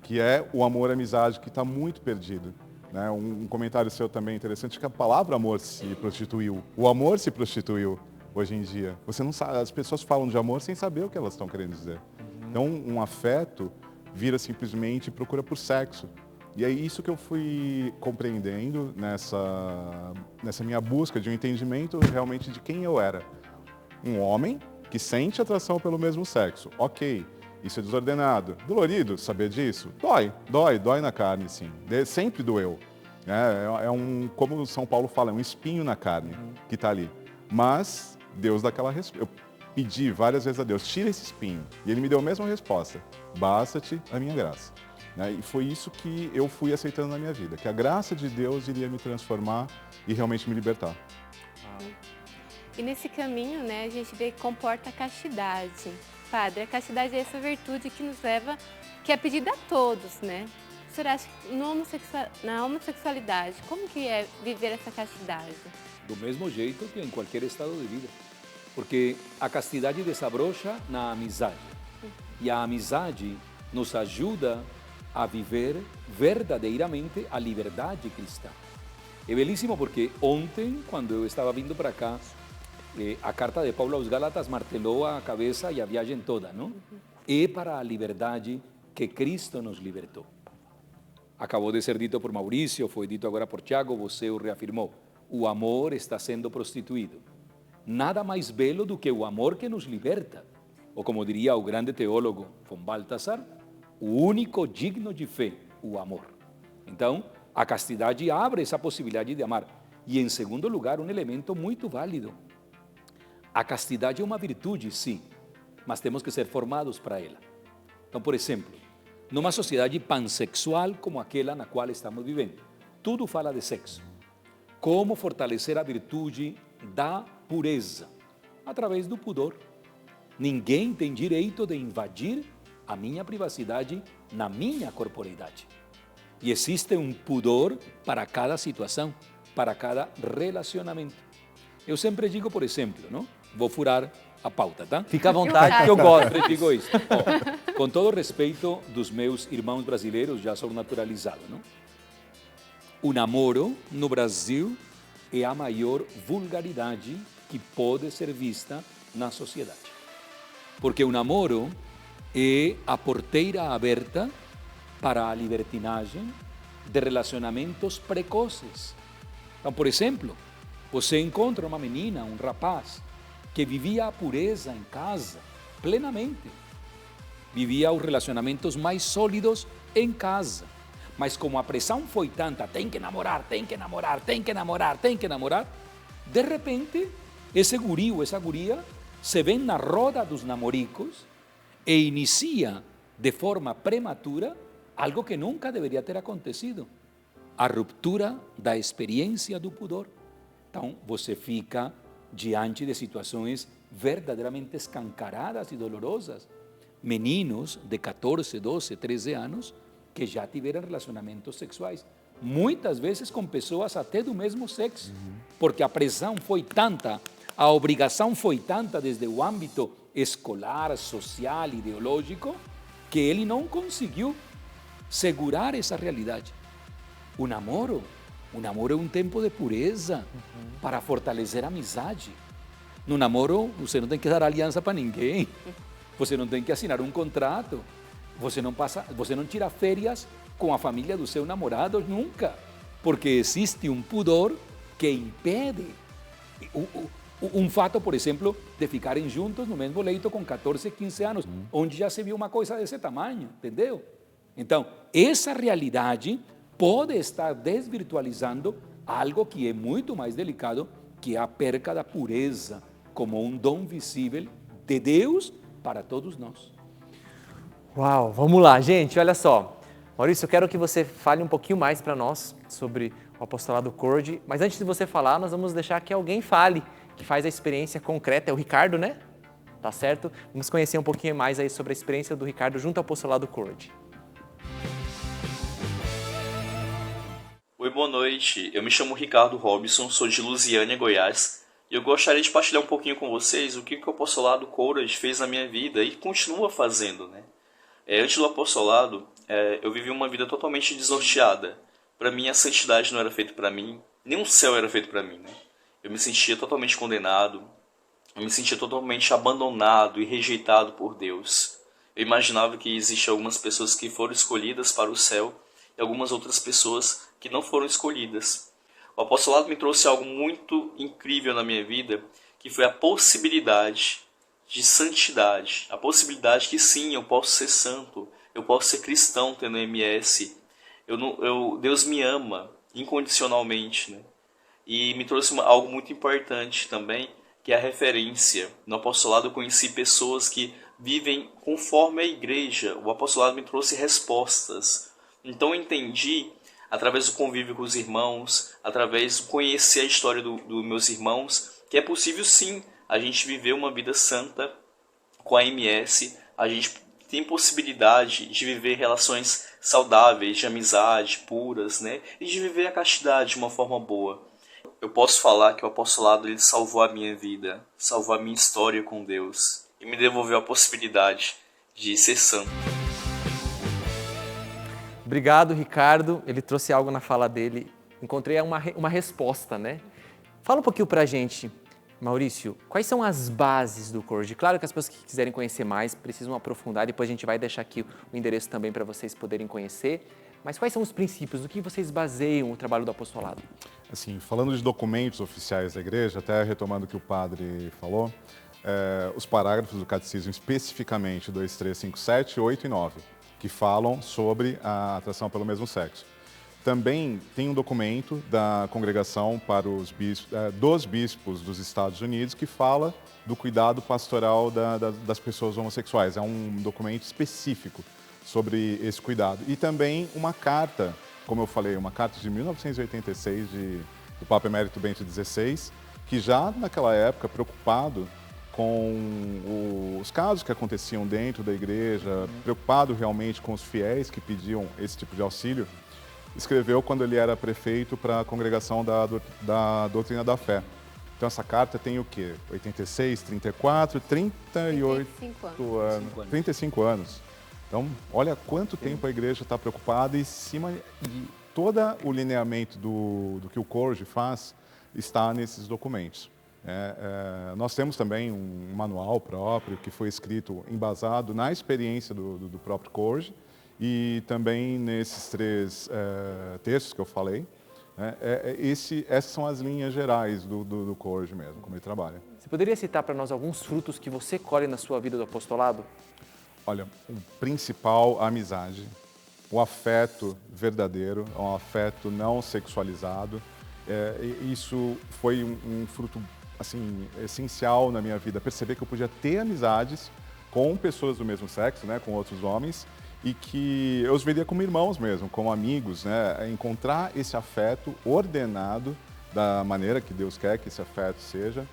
E: que é o amor-amizade que está muito perdido. Né? Um comentário seu também interessante, que a palavra amor se prostituiu. O amor se prostituiu hoje em dia. Você não sabe, as pessoas falam de amor sem saber o que elas estão querendo dizer. Então, um afeto vira simplesmente procura por sexo. E é isso que eu fui compreendendo nessa minha busca de um entendimento realmente de quem eu era. Um homem que sente atração pelo mesmo sexo. Ok. Isso é desordenado. Dolorido, saber disso? Dói na carne, sim. Sempre doeu. Como o São Paulo fala, é um espinho na carne que está ali. Mas Deus dá aquela resposta. Eu pedi várias vezes a Deus, tira esse espinho. E Ele me deu a mesma resposta. Basta-te a minha graça. E foi isso que eu fui aceitando na minha vida. Que a graça de Deus iria me transformar e realmente me libertar.
C: E nesse caminho, né, a gente vê que comporta a castidade. Padre, a castidade é essa virtude que nos leva, que é pedida a todos, né? O senhor acha que na homossexualidade, como que é viver essa castidade?
D: Do mesmo jeito que em qualquer estado de vida. Porque a castidade desabrocha na amizade. E a amizade nos ajuda a viver verdadeiramente a liberdade cristã. É belíssimo porque ontem, quando eu estava vindo para cá, a carta de Paulo aos Gálatas martelou a cabeça e a viagem toda, não? É para a liberdade que Cristo nos libertou. Acabou de ser dito por Maurício, foi dito agora por Tiago, você o reafirmou. O amor está sendo prostituído. Nada mais belo do que o amor que nos liberta. Ou como diria o grande teólogo von Balthasar, o único digno de fé, o amor. Então, a castidade abre essa possibilidade de amar. E, em segundo lugar, um elemento muito válido. A castidade é uma virtude, sim, mas temos que ser formados para ela. Então, por exemplo, numa sociedade pansexual como aquela na qual estamos vivendo, tudo fala de sexo. Como fortalecer a virtude da pureza? Através do pudor. Ninguém tem direito de invadir a minha privacidade na minha corporeidade. E existe um pudor para cada situação, para cada relacionamento. Eu sempre digo, por exemplo, não? Vou furar a pauta, tá?
B: Fica à vontade, que eu gosto.
D: Sempre digo isso. Com todo respeito dos meus irmãos brasileiros, já sou naturalizado, não? O namoro no Brasil é a maior vulgaridade que pode ser vista na sociedade. Porque o namoro é a porteira aberta para a libertinagem de relacionamentos precoces. Então, por exemplo, você encontra uma menina, um rapaz, que vivia a pureza em casa, plenamente. Vivia os relacionamentos mais sólidos em casa. Mas como a pressão foi tanta, tem que namorar, tem que namorar, tem que namorar, tem que namorar, de repente, esse guri ou essa guria se vê na roda dos namoricos e inicia de forma prematura algo que nunca deveria ter acontecido. A ruptura da experiência do pudor. Então, você fica diante de situações verdadeiramente escancaradas e dolorosas. Meninos de 14, 12, 13 anos que já tiveram relacionamentos sexuais, muitas vezes com pessoas até do mesmo sexo, porque a pressão foi tanta, a obrigação foi tanta desde o âmbito escolar, social, ideológico, que ele não conseguiu segurar essa realidade. O namoro é um tempo de pureza para fortalecer a amizade. No namoro, você não tem que dar aliança para ninguém. Você não tem que assinar um contrato. Você não tira férias com a família do seu namorado nunca, porque existe um pudor que impede um fato, por exemplo, de ficarem juntos no mesmo leito com 14, 15 anos, onde já se viu uma coisa desse tamanho, entendeu? Então, essa realidade pode estar desvirtualizando algo que é muito mais delicado, que é a perca da pureza, como um dom visível de Deus para todos nós.
B: Uau, vamos lá, gente, olha só. Maurício, eu quero que você fale um pouquinho mais para nós sobre o apostolado CORD, mas antes de você falar, nós vamos deixar que alguém fale, que faz a experiência concreta, é o Ricardo, né? Tá certo? Vamos conhecer um pouquinho mais aí sobre a experiência do Ricardo junto ao apostolado CORD.
F: Oi, boa noite. Eu me chamo Ricardo Robson, sou de Lusiânia, Goiás, e eu gostaria de partilhar um pouquinho com vocês o que o apostolado CORD fez na minha vida e continua fazendo, né? Antes do apostolado, eu vivi uma vida totalmente desnorteada. Para mim, a santidade não era feita para mim, nem o céu era feito para mim, né? Eu me sentia totalmente condenado, eu me sentia totalmente abandonado e rejeitado por Deus. Eu imaginava que existiam algumas pessoas que foram escolhidas para o céu e algumas outras pessoas que não foram escolhidas. O apostolado me trouxe algo muito incrível na minha vida, que foi a possibilidade de santidade, a possibilidade que sim, eu posso ser santo, eu posso ser cristão tendo MS, Deus me ama incondicionalmente, né? E me trouxe algo muito importante também, que é a referência. No apostolado eu conheci pessoas que vivem conforme a igreja, o apostolado me trouxe respostas. Então eu entendi, através do convívio com os irmãos, através de conhecer a história dos meus irmãos, que é possível sim a gente viver uma vida santa com a MS, a gente tem possibilidade de viver relações saudáveis, de amizade, puras, né? E de viver a castidade de uma forma boa. Eu posso falar que o apostolado ele salvou a minha vida, salvou a minha história com Deus e me devolveu a possibilidade de ser santo.
B: Obrigado, Ricardo. Ele trouxe algo na fala dele. Encontrei uma resposta, né? Fala um pouquinho pra gente, Maurício, quais são as bases do CORD? Claro que as pessoas que quiserem conhecer mais precisam aprofundar, depois a gente vai deixar aqui o endereço também para vocês poderem conhecer. Mas quais são os princípios, do que vocês baseiam o trabalho do apostolado?
E: Assim, falando de documentos oficiais da igreja, até retomando o que o padre falou, os parágrafos do catecismo, especificamente 2, 3, 5, 7, 8 e 9, que falam sobre a atração pelo mesmo sexo. Também tem um documento da congregação para os bispos, dos bispos dos Estados Unidos que fala do cuidado pastoral das pessoas homossexuais. É um documento específico sobre esse cuidado. E também uma carta, como eu falei, uma carta de 1986 do Papa Emérito Bento XVI, que já naquela época, preocupado com os casos que aconteciam dentro da igreja, preocupado realmente com os fiéis que pediam esse tipo de auxílio, escreveu quando ele era prefeito para a congregação da doutrina da fé. Então essa carta tem o quê? 86, 34, 38 anos. 35 anos. Então, olha quanto tempo a igreja está preocupada e todo o lineamento do que o CORD faz está nesses documentos. Nós temos também um manual próprio que foi escrito embasado na experiência do próprio CORD e também nesses 3 textos que eu falei. Essas são as linhas gerais do CORD mesmo, como ele trabalha.
B: Você poderia citar para nós alguns frutos que você colhe na sua vida do apostolado?
E: Olha, o principal, a amizade, o afeto verdadeiro, um afeto não sexualizado. Isso foi um fruto assim, essencial na minha vida, perceber que eu podia ter amizades com pessoas do mesmo sexo, né, com outros homens, e que eu os veria como irmãos mesmo, como amigos, né, encontrar esse afeto ordenado da maneira que Deus quer que esse afeto seja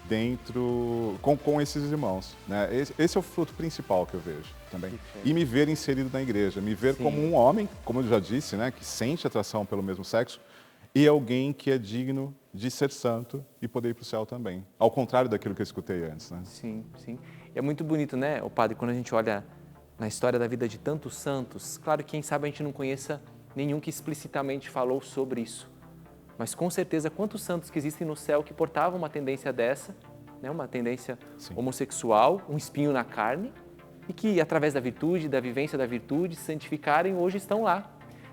E: dentro com esses irmãos, né? Esse é o fruto principal que eu vejo também. E me ver inserido na igreja, me ver como um homem, como eu já disse, né, que sente atração pelo mesmo sexo e alguém que é digno de ser santo e poder ir para o céu também. Ao contrário daquilo que eu escutei antes, né?
B: Sim, sim. É muito bonito, né, o padre, quando a gente olha na história da vida de tantos santos, claro que quem sabe a gente não conheça nenhum que explicitamente falou sobre isso. Mas com certeza, quantos santos que existem no céu que portavam uma tendência dessa, né, uma tendência homossexual, um espinho na carne, e que através da virtude, da vivência da virtude, se santificarem, hoje estão lá.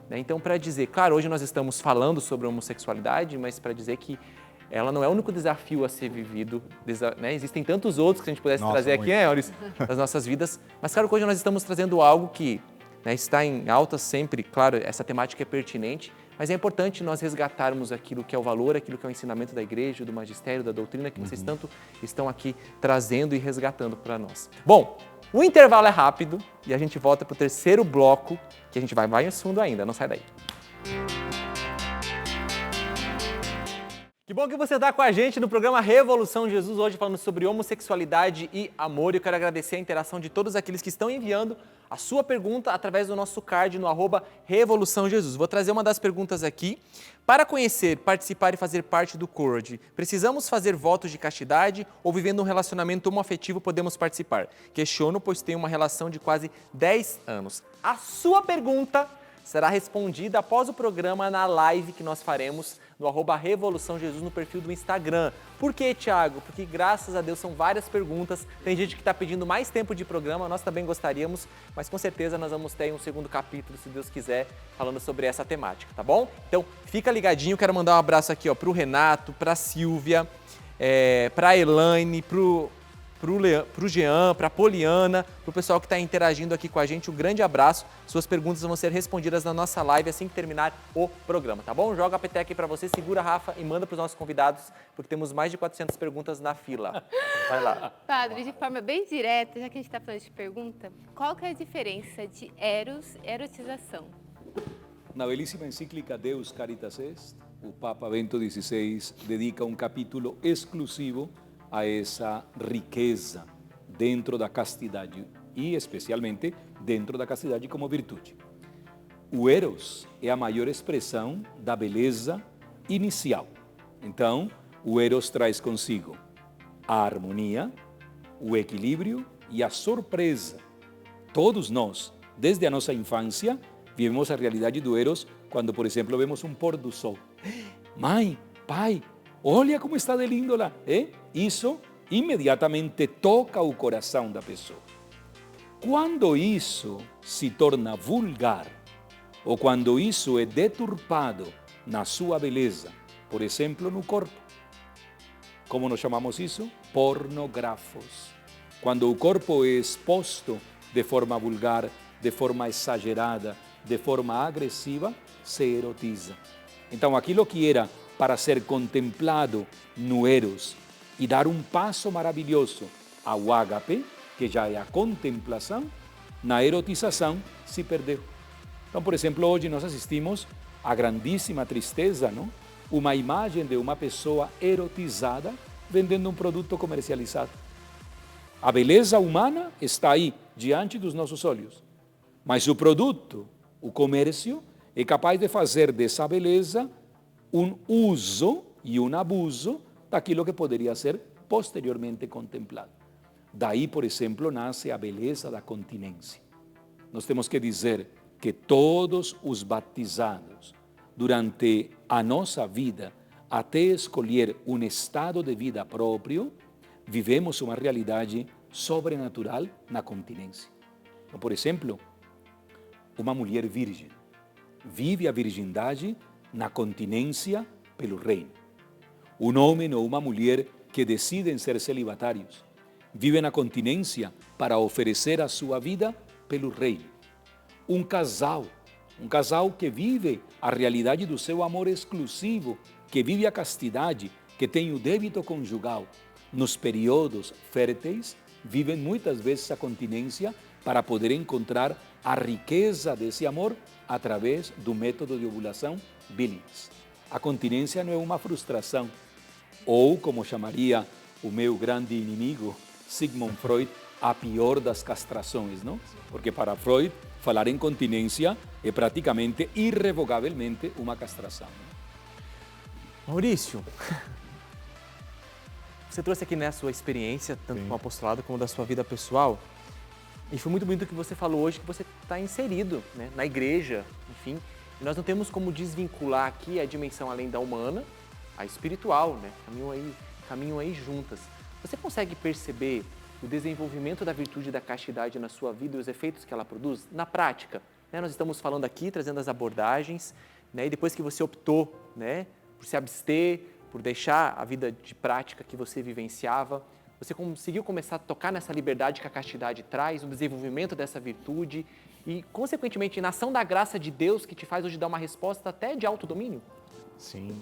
B: Né? Então, para dizer, claro, hoje nós estamos falando sobre a homossexualidade, mas para dizer que ela não é o único desafio a ser vivido, né? Existem tantos outros que a gente pudesse trazer aqui, né, Maurício, das nossas vidas, mas claro que hoje nós estamos trazendo algo que, né, está em alta sempre, claro, essa temática é pertinente, mas é importante nós resgatarmos aquilo que é o valor, aquilo que é o ensinamento da igreja, do magistério, da doutrina, que vocês tanto estão aqui trazendo e resgatando para nós. Bom, o intervalo é rápido e a gente volta para o terceiro bloco, que a gente vai mais fundo ainda, não sai daí. Que bom que você está com a gente no programa Revolução Jesus, hoje falando sobre homossexualidade e amor. Eu quero agradecer a interação de todos aqueles que estão enviando a sua pergunta através do nosso card no @Revolução Jesus. Vou trazer uma das perguntas aqui. Para conhecer, participar e fazer parte do CORD, precisamos fazer votos de castidade ou vivendo um relacionamento homoafetivo podemos participar? Questiono, pois tenho uma relação de quase 10 anos. A sua pergunta será respondida após o programa na live que nós faremos no @Revolução Jesus no perfil do Instagram. Por quê, Thiago? Porque graças a Deus são várias perguntas, tem gente que está pedindo mais tempo de programa, nós também gostaríamos, mas com certeza nós vamos ter um segundo capítulo, se Deus quiser, falando sobre essa temática, tá bom? Então fica ligadinho, quero mandar um abraço aqui para o Renato, para a Silvia, para a Elaine, para o Jean, para a Poliana, para o pessoal que está interagindo aqui com a gente, um grande abraço. Suas perguntas vão ser respondidas na nossa live assim que terminar o programa, tá bom? Joga a peteca aí para você, segura, Rafa, e manda para os nossos convidados, porque temos mais de 400 perguntas na fila. Vai lá.
C: Padre, de forma bem direta, já que a gente está falando de pergunta, qual que é a diferença de eros e erotização?
D: Na belíssima encíclica Deus Caritas Est, o Papa Bento XVI dedica um capítulo exclusivo a essa riqueza dentro da castidade e especialmente dentro da castidade como virtude. O eros é a maior expressão da beleza inicial. Então, o eros traz consigo a harmonia, o equilíbrio e a surpresa. Todos nós, desde a nossa infância, vivemos a realidade do eros quando, por exemplo, vemos um pôr do sol. Mãe, pai, olha como está de lindo lá. Isso imediatamente toca o coração da pessoa. Quando isso se torna vulgar, ou quando isso é deturpado na sua beleza, por exemplo, no corpo, como nós chamamos isso? Pornógrafos. Quando o corpo é exposto de forma vulgar, de forma exagerada, de forma agressiva, se erotiza. Então, aquilo que era para ser contemplado no eros e dar um passo maravilhoso ao ágape, que já é a contemplação, na erotização se perdeu. Então, por exemplo, hoje nós assistimos a grandíssima tristeza, não? Uma imagem de uma pessoa erotizada vendendo um produto comercializado. A beleza humana está aí, diante dos nossos olhos. Mas o produto, o comércio, é capaz de fazer dessa beleza um uso e um abuso daquilo que poderia ser posteriormente contemplado. Daí, por exemplo, nasce a beleza da continência. Nós temos que dizer que todos os batizados, durante a nossa vida, até escolher um estado de vida próprio, vivemos uma realidade sobrenatural na continência. Então, por exemplo, uma mulher virgem vive a virgindade na continência pelo reino. Um homem ou uma mulher que decidem ser celibatários vivem na continência para oferecer a sua vida pelo reino. Um casal que vive a realidade do seu amor exclusivo, que vive a castidade, que tem o débito conjugal nos períodos férteis, vivem muitas vezes a continência para poder encontrar a riqueza desse amor através do método de ovulação Billings. A continência não é uma frustração, ou, como chamaria o meu grande inimigo, Sigmund Freud, a pior das castrações, não? Porque para Freud, falar em continência é praticamente, irrevogavelmente, uma castração.
B: Maurício, você trouxe aqui, né, a sua experiência, tanto com o apostolado como da sua vida pessoal. E foi muito bonito o que você falou hoje, que você está inserido, né, na igreja, enfim. E nós não temos como desvincular aqui a dimensão além da humana, a espiritual, né? Caminham aí juntas. Você consegue perceber o desenvolvimento da virtude da castidade na sua vida e os efeitos que ela produz na prática? Né? Nós estamos falando aqui, trazendo as abordagens, né? E depois que você optou, né, por se abster, por deixar a vida de prática que você vivenciava, você conseguiu começar a tocar nessa liberdade que a castidade traz, no desenvolvimento dessa virtude e, consequentemente, na ação da graça de Deus que te faz hoje dar uma resposta até de autodomínio?
E: Sim,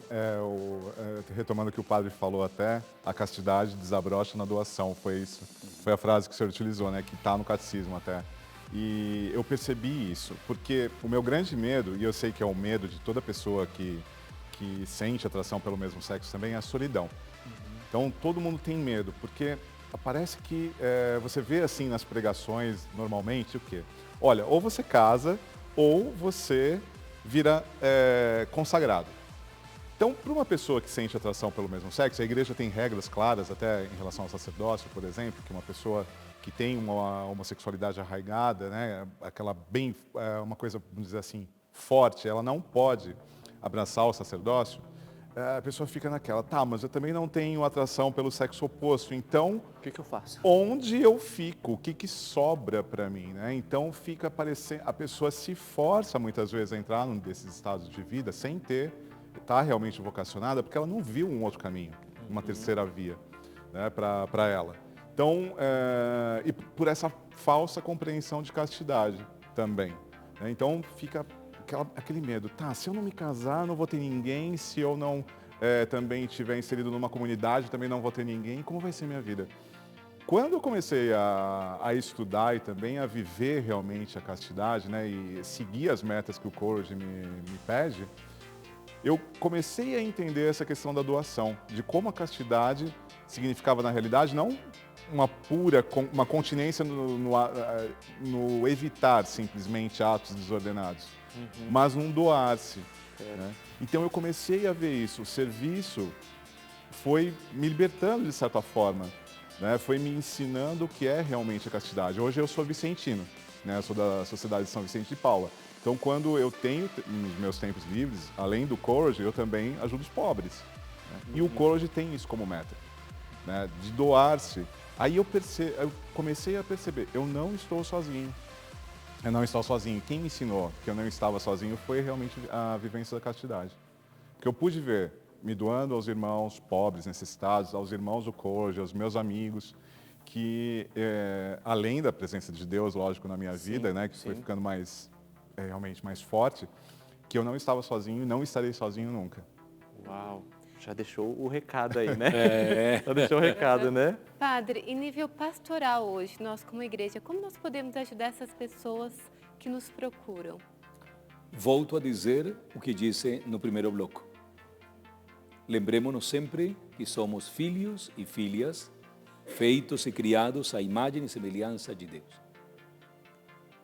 E: retomando o que o padre falou até, a castidade desabrocha na doação, foi isso. Foi a frase que o senhor utilizou, né, que está no catecismo até. E eu percebi isso, porque o meu grande medo, e eu sei que é o medo de toda pessoa que sente atração pelo mesmo sexo também, é a solidão. Então, todo mundo tem medo, porque parece que você vê assim nas pregações, normalmente, o quê? Olha, ou você casa, ou você vira consagrado. Então, para uma pessoa que sente atração pelo mesmo sexo, a igreja tem regras claras, até em relação ao sacerdócio, por exemplo, que uma pessoa que tem uma homossexualidade arraigada, né, aquela bem, uma coisa, vamos dizer assim, forte, ela não pode abraçar o sacerdócio. A pessoa fica naquela, tá, mas eu também não tenho atração pelo sexo oposto, então...
B: O que eu faço?
E: Onde eu fico? O que sobra para mim, né? Então fica parecendo... A pessoa se força muitas vezes a entrar num desses estados de vida sem estar realmente vocacionada, porque ela não viu um outro caminho, uma terceira via, né, para ela. Então, e por essa falsa compreensão de castidade também, né? Então fica... aquele medo, tá, se eu não me casar, não vou ter ninguém, se eu não também estiver inserido numa comunidade, também não vou ter ninguém, como vai ser minha vida? Quando eu comecei a estudar e também a viver realmente a castidade, né, e seguir as metas que o Courage me pede, eu comecei a entender essa questão da doação, de como a castidade significava na realidade não uma continência no evitar simplesmente atos desordenados, mas num doar-se. Né? Então eu comecei a ver isso. O serviço foi me libertando de certa forma, né? Foi me ensinando o que é realmente a castidade. Hoje eu sou vicentino, né? Eu sou da Sociedade de São Vicente de Paula. Então quando eu tenho nos meus tempos livres, além do Courage, eu também ajudo os pobres. Né? E o Courage tem isso como meta, né? De doar-se. Aí eu comecei a perceber, eu não estou sozinho. Eu não estou sozinho. Quem me ensinou que eu não estava sozinho foi realmente a vivência da castidade. Que eu pude ver, me doando aos irmãos pobres, necessitados, aos irmãos do Courage, aos meus amigos, que além da presença de Deus, lógico, na minha vida, né, que foi ficando realmente mais forte, que eu não estava sozinho e não estarei sozinho nunca.
B: Uau! Já deixou o recado aí, né? Já deixou o recado, né?
C: Padre, em nível pastoral hoje, nós como igreja, como nós podemos ajudar essas pessoas que nos procuram?
D: Volto a dizer o que disse no primeiro bloco. Lembremos-nos sempre que somos filhos e filhas, feitos e criados à imagem e semelhança de Deus.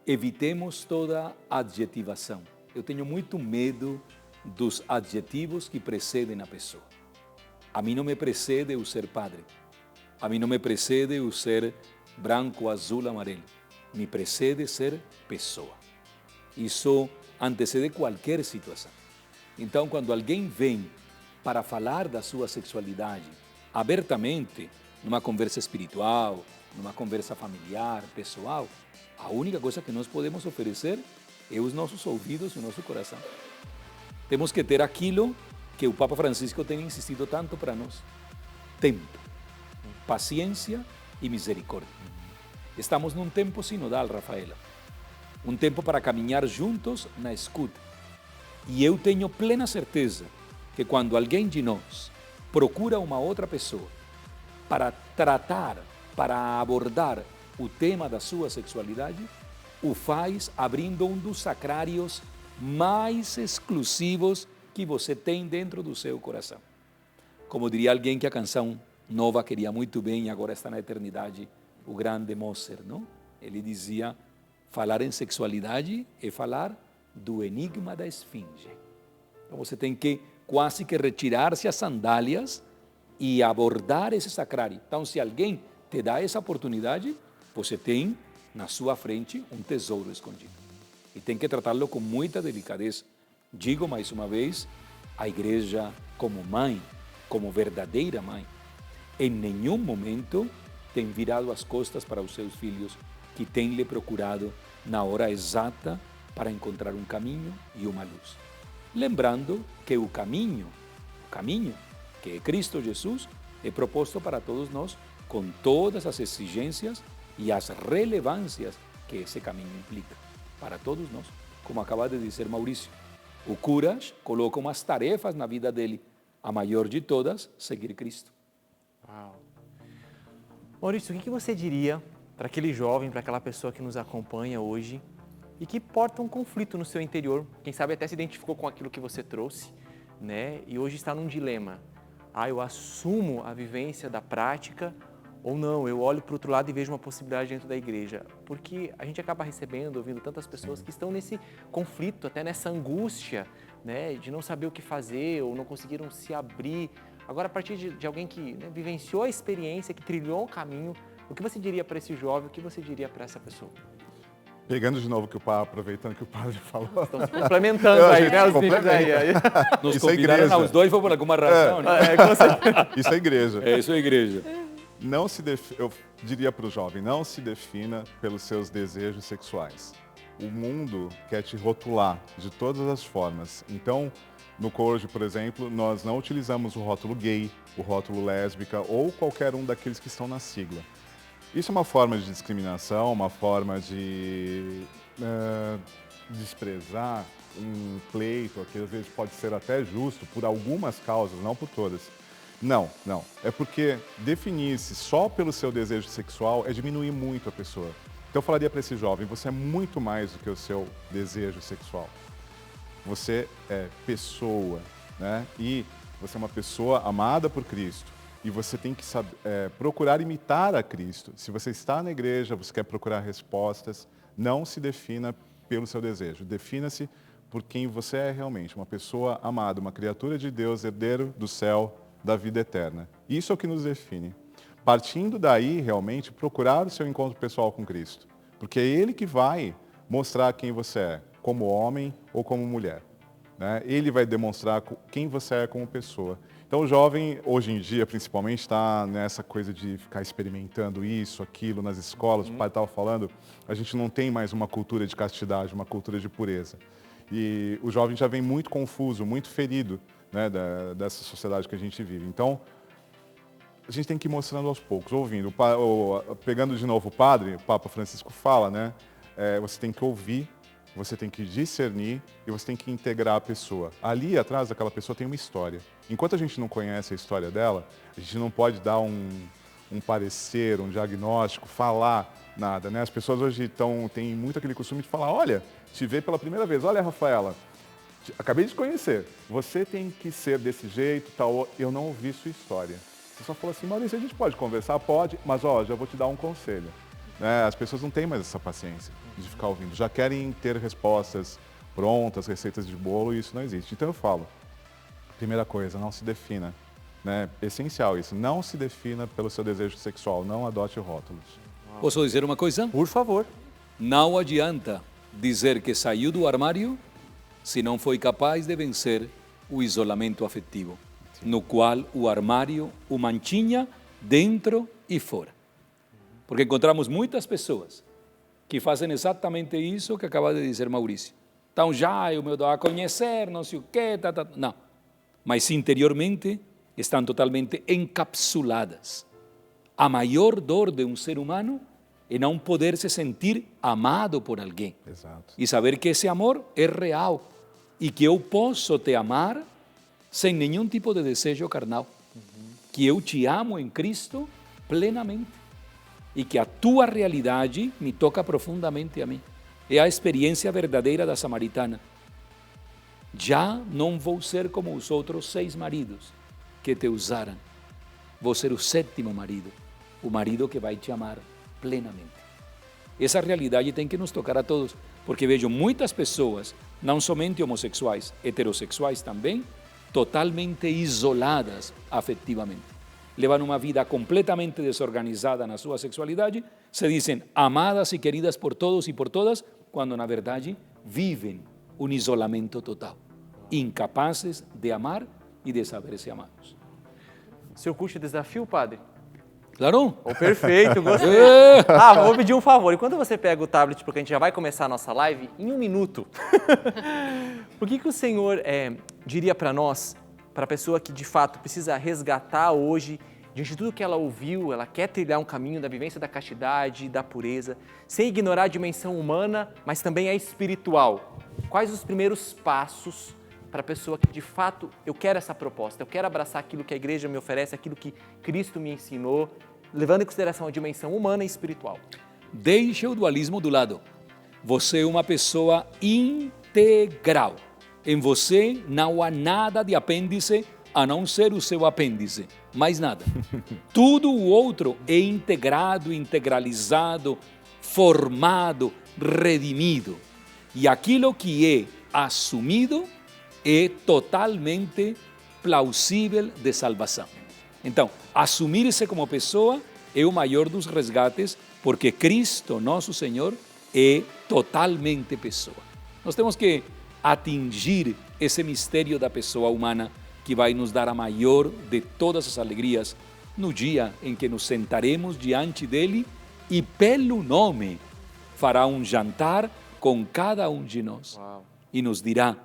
D: Evitemos toda adjetivação. Eu tenho muito medo dos adjetivos que precedem a pessoa. A mim não me precede o ser padre. A mim não me precede o ser branco, azul, amarelo. Me precede ser pessoa. Isso antecede qualquer situação. Então, quando alguém vem para falar da sua sexualidade abertamente, numa conversa espiritual, numa conversa familiar, pessoal, a única coisa que nós podemos oferecer é os nossos ouvidos e o nosso coração. Temos que ter aquilo que o Papa Francisco tem insistido tanto para nós: tempo, paciência e misericórdia. Estamos num tempo sinodal, Rafaela, um tempo para caminhar juntos na escuta. E eu tenho plena certeza que quando alguém de nós procura uma outra pessoa para tratar para abordar o tema da sua sexualidade, o faz abrindo um dos sacrários mais exclusivos que você tem dentro do seu coração. Como diria alguém que a canção nova queria muito bem e agora está na eternidade, o grande Mozart, não? Ele dizia, falar em sexualidade é falar do enigma da esfinge. Então você tem que quase que retirar-se as sandálias e abordar esse sacrário. Então, se alguém te dá essa oportunidade, você tem na sua frente um tesouro escondido. E tem que tratá-lo com muita delicadeza. Digo mais uma vez, a igreja como mãe, como verdadeira mãe, em nenhum momento tem virado as costas para os seus filhos que têm lhe procurado na hora exata para encontrar um caminho e uma luz. Lembrando que o caminho, que é Cristo Jesus, é proposto para todos nós com todas as exigências e as relevâncias que esse caminho implica. Para todos nós, como acaba de dizer Maurício, o Curas coloca umas tarefas na vida dele, a maior de todas, seguir Cristo.
B: Uau. Maurício, o que você diria para aquele jovem, para aquela pessoa que nos acompanha hoje e que porta um conflito no seu interior, quem sabe até se identificou com aquilo que você trouxe, né? E hoje está num dilema. Eu assumo a vivência da prática ou não, eu olho para o outro lado e vejo uma possibilidade dentro da igreja. Porque a gente acaba recebendo, ouvindo tantas pessoas que estão nesse conflito, até nessa angústia, né, de não saber o que fazer ou não conseguiram se abrir. Agora, a partir de alguém que, né, vivenciou a experiência, que trilhou o caminho, o que você diria para esse jovem, o que você diria para essa pessoa?
E: Pegando de novo que aproveitando que o padre falou.
B: Estão se complementando aí, né, os vídeos aí.
D: Nos
E: Isso é
D: convidaram
E: igreja.
D: aos dois, foi por alguma razão, né?
E: Isso é igreja.
D: É isso é igreja.
E: Eu diria para o jovem, não se defina pelos seus desejos sexuais. O mundo quer te rotular de todas as formas. Então, no Corge, por exemplo, nós não utilizamos o rótulo gay, o rótulo lésbica ou qualquer um daqueles que estão na sigla. Isso é uma forma de discriminação, uma forma de desprezar um pleito, que às vezes pode ser até justo por algumas causas, não por todas. Não. É porque definir-se só pelo seu desejo sexual é diminuir muito a pessoa. Então eu falaria para esse jovem, você é muito mais do que o seu desejo sexual. Você é pessoa, né? E você é uma pessoa amada por Cristo. E você tem que procurar imitar a Cristo. Se você está na igreja, você quer procurar respostas, não se defina pelo seu desejo. Defina-se por quem você é realmente, uma pessoa amada, uma criatura de Deus, herdeiro do céu, da vida eterna. Isso é o que nos define. Partindo daí, realmente, procurar o seu encontro pessoal com Cristo. Porque é Ele que vai mostrar quem você é, como homem ou como mulher, né? Ele vai demonstrar quem você é como pessoa. Então o jovem, hoje em dia, principalmente, está nessa coisa de ficar experimentando isso, aquilo nas escolas. O pai estava falando, a gente não tem mais uma cultura de castidade, uma cultura de pureza. E o jovem já vem muito confuso, muito ferido, né, dessa sociedade que a gente vive. Então, a gente tem que ir mostrando aos poucos, ouvindo. Pegando de novo o padre, o Papa Francisco fala, né? Você tem que ouvir, você tem que discernir e você tem que integrar a pessoa. Ali atrás daquela pessoa tem uma história. Enquanto a gente não conhece a história dela, a gente não pode dar um parecer, um diagnóstico, falar nada, né? As pessoas hoje têm muito aquele costume de falar, olha, te ver pela primeira vez, olha, Rafaela, acabei de te conhecer, você tem que ser desse jeito, tal, eu não ouvi sua história. Você só falou assim, Maurício, a gente pode conversar? Pode, mas já vou te dar um conselho. As pessoas não têm mais essa paciência de ficar ouvindo, já querem ter respostas prontas, receitas de bolo, e isso não existe. Então eu falo, primeira coisa, não se defina, né? Essencial isso, não se defina pelo seu desejo sexual, não adote rótulos.
D: Posso dizer uma coisa?
B: Por favor.
D: Não adianta dizer que saiu do armário se não foi capaz de vencer o isolamento afetivo, no qual o armário o mantinha dentro e fora. Porque encontramos muitas pessoas que fazem exatamente isso que acaba de dizer Maurício. Então já eu me dou a conhecer, não sei o quê, não. Mas interiormente estão totalmente encapsuladas. A maior dor de um ser humano é não poder se sentir amado por alguém.
E: Exato.
D: E saber que esse amor é real e que eu posso te amar sem nenhum tipo de desejo carnal. Que eu te amo em Cristo plenamente. e que a tua realidade me toca profundamente a mim. É a experiência verdadeira da samaritana. Já não vou ser como os outros 6 maridos que te usaram. Vou ser o 7º marido, o marido que vai te amar plenamente. Essa realidade tem que nos tocar a todos, porque vejo muitas pessoas, não somente homossexuais, heterossexuais também, totalmente isoladas afetivamente. Levam uma vida completamente desorganizada na sua sexualidade, se dizem amadas e queridas por todos e por todas, quando na verdade vivem um isolamento total, incapazes de amar e de saber-se amados.
B: Seu curso de desafio, padre?
D: Claro?
B: Oh, perfeito, gostei. Vou pedir um favor. Enquanto você pega o tablet, porque a gente já vai começar a nossa live, em 1 minuto, o que o Senhor diria para nós, para a pessoa que de fato precisa resgatar hoje, diante de tudo que ela ouviu, ela quer trilhar um caminho da vivência da castidade, da pureza, sem ignorar a dimensão humana, mas também a espiritual. Quais os primeiros passos para a pessoa que de fato, eu quero essa proposta, eu quero abraçar aquilo que a igreja me oferece, aquilo que Cristo me ensinou, levando em consideração a dimensão humana e espiritual?
D: Deixa o dualismo do lado. Você é uma pessoa integral. Em você não há nada de apêndice a não ser o seu apêndice, mais nada. Tudo o outro é integrado, integralizado, formado, redimido. E aquilo que é assumido é totalmente plausível de salvação. Então, assumir-se como pessoa é o maior dos resgates, porque Cristo, nosso Senhor, é totalmente pessoa. Nós temos que atingir esse mistério da pessoa humana que vai nos dar a maior de todas as alegrias no dia em que nos sentaremos diante dele e, pelo nome, fará um jantar com cada um de nós.
B: Uau.
D: E nos dirá,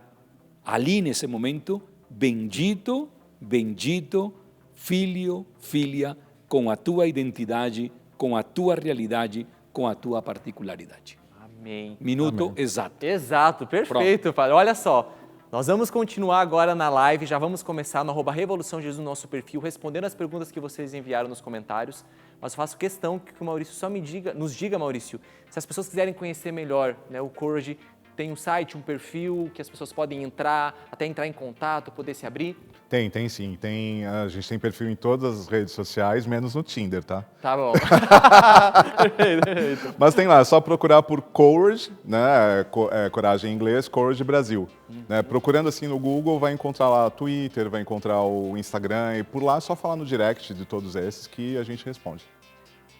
D: ali nesse momento, bendito, bendito, filho, filha, com a tua identidade, com a tua realidade, com a tua particularidade.
B: Amém.
D: Minuto
E: Amém.
D: exato.
B: Exato, perfeito, padre. Olha só, nós vamos continuar agora na live, já vamos começar no @Revolução Jesus, no nosso perfil, respondendo as perguntas que vocês enviaram nos comentários, mas faço questão que o Maurício só nos diga, Maurício, se as pessoas quiserem conhecer melhor, né, o Courage, tem um site, um perfil que as pessoas podem entrar, até entrar em contato, poder se abrir?
E: Tem sim. A gente tem perfil em todas as redes sociais, menos no Tinder, tá?
B: Tá bom. Perfeito.
E: Mas tem lá, é só procurar por Courage, né? Coragem em inglês, Courage Brasil. Né? Procurando assim no Google, vai encontrar lá o Twitter, vai encontrar o Instagram, e por lá é só falar no direct de todos esses que a gente responde.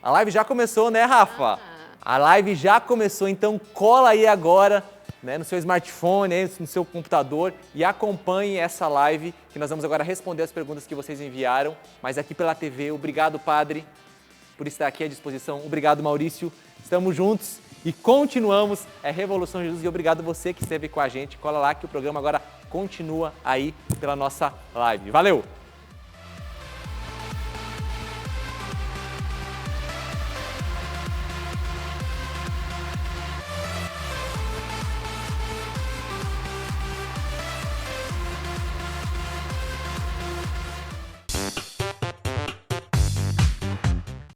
B: A live já começou, né, Rafa? A live já começou, então cola aí agora, né, no seu smartphone, aí, no seu computador e acompanhe essa live, que nós vamos agora responder as perguntas que vocês enviaram, mas aqui pela TV. Obrigado, padre, por estar aqui à disposição. Obrigado, Maurício. Estamos juntos e continuamos. É Revolução Jesus, e obrigado você que esteve com a gente. Cola lá que o programa agora continua aí pela nossa live. Valeu!